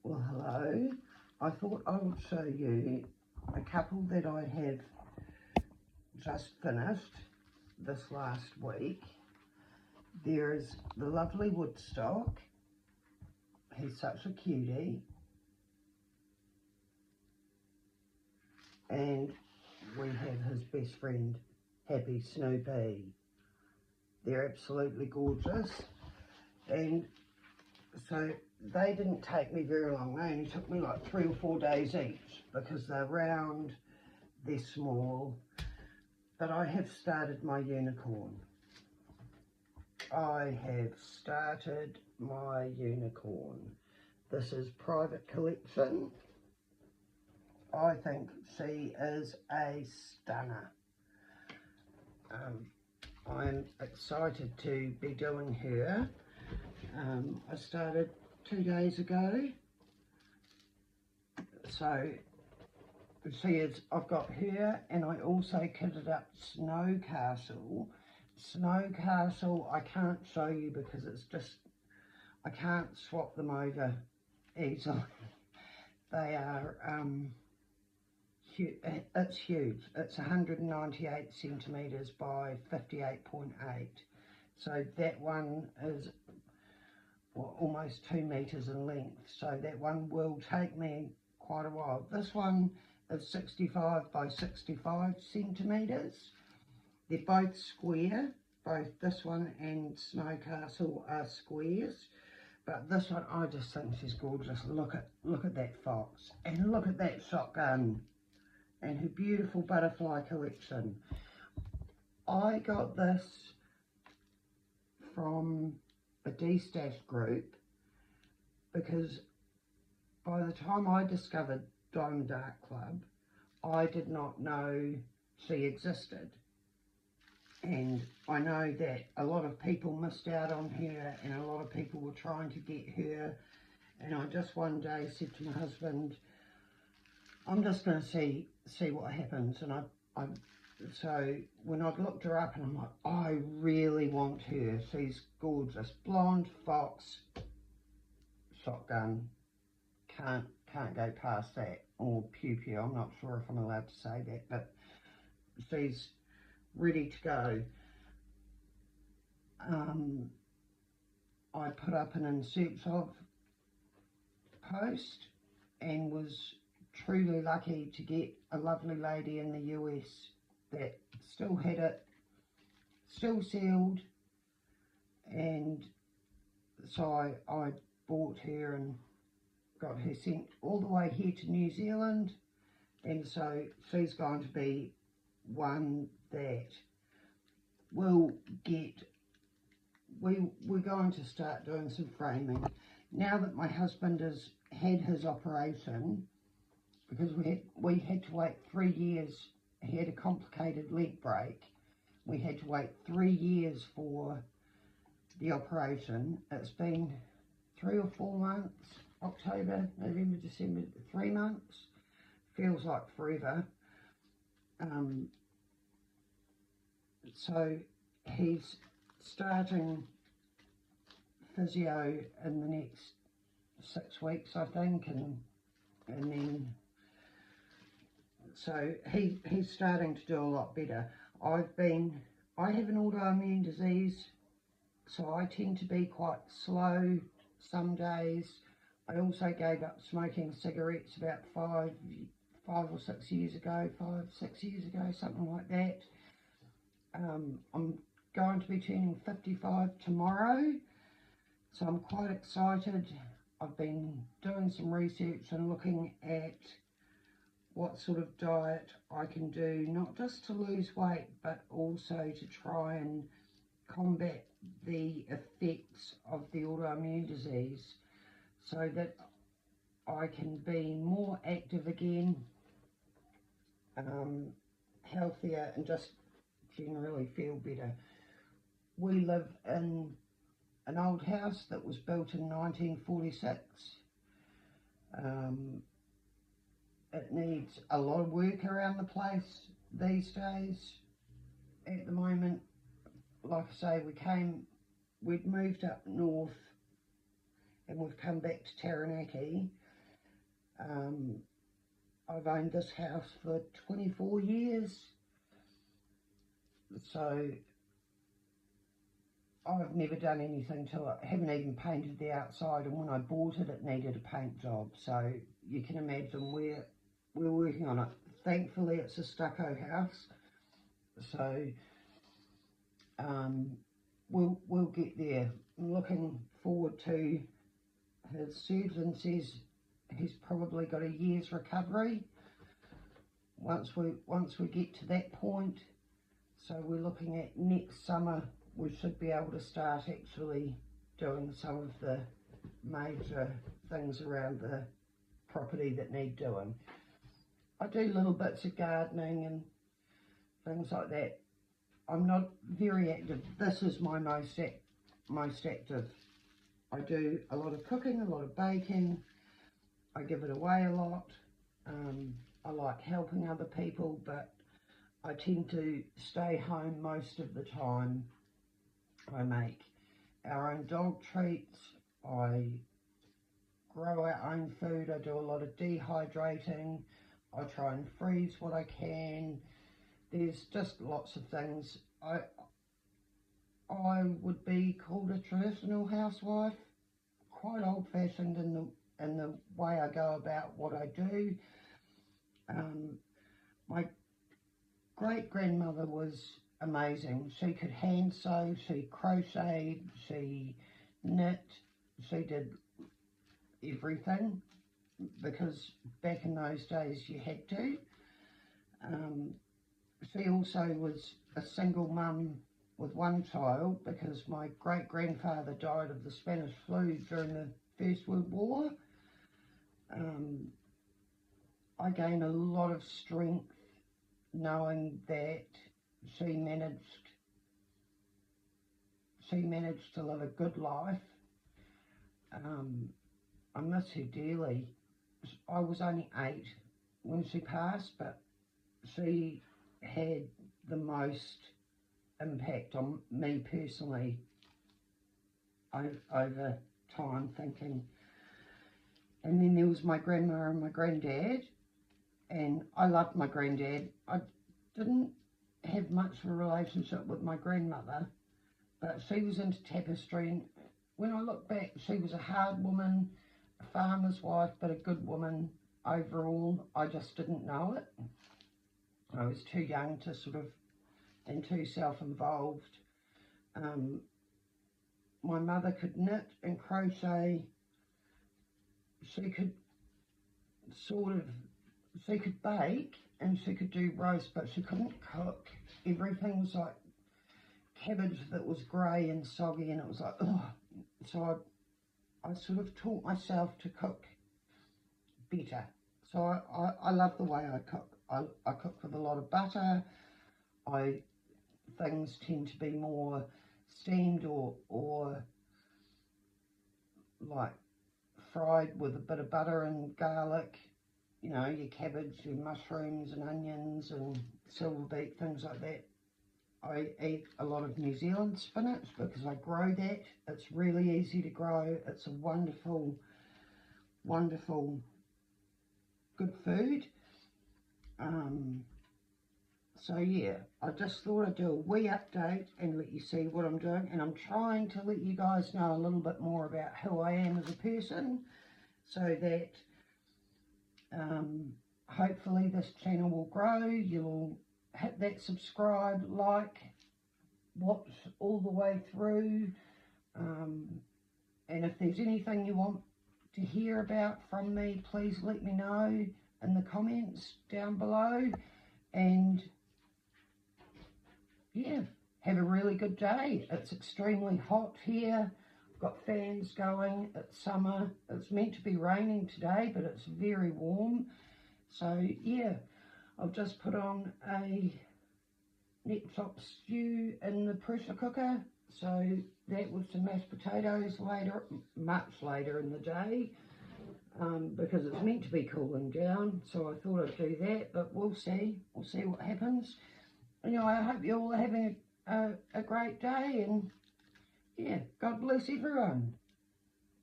Well, hello. I thought I would show you a couple that I have just finished this last week. There's the lovely Woodstock. He's such a cutie. And we have his best friend, Happy Snoopy. They're absolutely gorgeous. And so they didn't take me very long. They only took me like 3 or 4 days each because they're round, they're small. But I have started my unicorn. I have started my unicorn. This is private collection. I think she is a stunner. I'm excited to be doing her. I started 2 days ago. So she is, I've got her, and I also kitted up Snow Castle. Snow Castle I can't show you because it's just, I can't swap them over easily. They are, it's huge. It's 198 centimetres by 58.8. So that one is almost 2 metres in length. So that one will take me quite a while. This one is 65 by 65 centimetres. They're both square. Both this one and Snow Castle are squares. But this one, I just think she's gorgeous. Look at that fox. And look at that shotgun. And her beautiful butterfly collection. I got this from a D-Stash group because by the time I discovered Diamond Art Club, I did not know she existed. And I know that a lot of people missed out on her and a lot of people were trying to get her. And I just one day said to my husband, I'm just going to see what happens. And so when I'd looked her up and I'm like, I really want her. She's gorgeous. Blonde, fox, shotgun. Can't go past that. Or pew pew. I'm not sure if I'm allowed to say that, but she's ready to go. I put up an in search of post and was truly lucky to get a lovely lady in the US that still had it, still sealed, and so I bought her and got her sent all the way here to New Zealand, and so she's going to be one that will get, we're going to start doing some framing. Now that my husband has had his operation, because we had to wait 3 years, he had a complicated leg break. We had to wait 3 years for the operation. It's been 3 or 4 months, October, November, December, 3 months. Feels like forever. So he's starting physio in the next 6 weeks, I think, and then so he's starting to do a lot better. I have an autoimmune disease, so I tend to be quite slow some days. I also gave up smoking cigarettes about 5 or 6 years ago, 6 years ago, something like that. I'm going to be turning 55 tomorrow, so I'm quite excited. I've been doing some research and looking at what sort of diet I can do, not just to lose weight, but also to try and combat the effects of the autoimmune disease so that I can be more active again, healthier, and just generally feel better. We live in an old house that was built in 1946. It needs a lot of work around the place these days. At the moment, like I say, we'd moved up north and we've come back to Taranaki, I've owned this house for 24 years, so I've never done anything to it. I haven't even painted the outside, and when I bought it, it needed a paint job. So you can imagine we're working on it. Thankfully, it's a stucco house, so we'll get there. I'm looking forward to. His surgeon says he's probably got a year's recovery once we get to that point. So we're looking at next summer we should be able to start actually doing some of the major things around the property that need doing. I do little bits of gardening and things like that. I'm not very active. This is my most active. I do a lot of cooking, a lot of baking. I give it away a lot. I like helping other people, but I tend to stay home most of the time. I make our own dog treats. I grow our own food. I do a lot of dehydrating. I try and freeze what I can. There's just lots of things. I would be called a traditional housewife, quite old-fashioned in the way I go about what I do. My great-grandmother was amazing. She could hand sew, she crocheted, she knit, she did everything, because back in those days you had to. She also was a single mum with one child, because my great-grandfather died of the Spanish flu during the First World War. I gained a lot of strength knowing that she managed to live a good life. I miss her dearly. I was only 8 when she passed, but she had the most impact on me personally over time thinking. And then there was my grandma and my granddad, and I loved my granddad. I didn't have much of a relationship with my grandmother, but she was into tapestry, and when I look back, she was a hard woman, a farmer's wife, but a good woman overall. I just didn't know it. I was too young to and too self-involved. My mother could knit and crochet. She could bake, and she could do roast, but she couldn't cook. Everything was like cabbage that was grey and soggy, and it was like, ugh. So I sort of taught myself to cook better. So I love the way I cook. I cook with a lot of butter. Things tend to be more steamed or like fried with a bit of butter and garlic. You know, your cabbage, your mushrooms and onions and silver beet, things like that. I eat a lot of New Zealand spinach because I grow that. It's really easy to grow. It's a wonderful, wonderful, good food. So yeah, I just thought I'd do a wee update and let you see what I'm doing, and I'm trying to let you guys know a little bit more about who I am as a person, so that hopefully this channel will grow. You'll hit that subscribe, like, watch all the way through, and if there's anything you want to hear about from me, please let me know in the comments down below. And yeah, have a really good day. It's extremely hot here. I've got fans going. It's summer. It's meant to be raining today, but it's very warm. So yeah, I've just put on a neck chop stew in the pressure cooker. So that with some mashed potatoes later, much later in the day, because it's meant to be cooling down. So I thought I'd do that, but we'll see. We'll see what happens. Anyway, I hope you're all having a great day, and yeah, God bless everyone.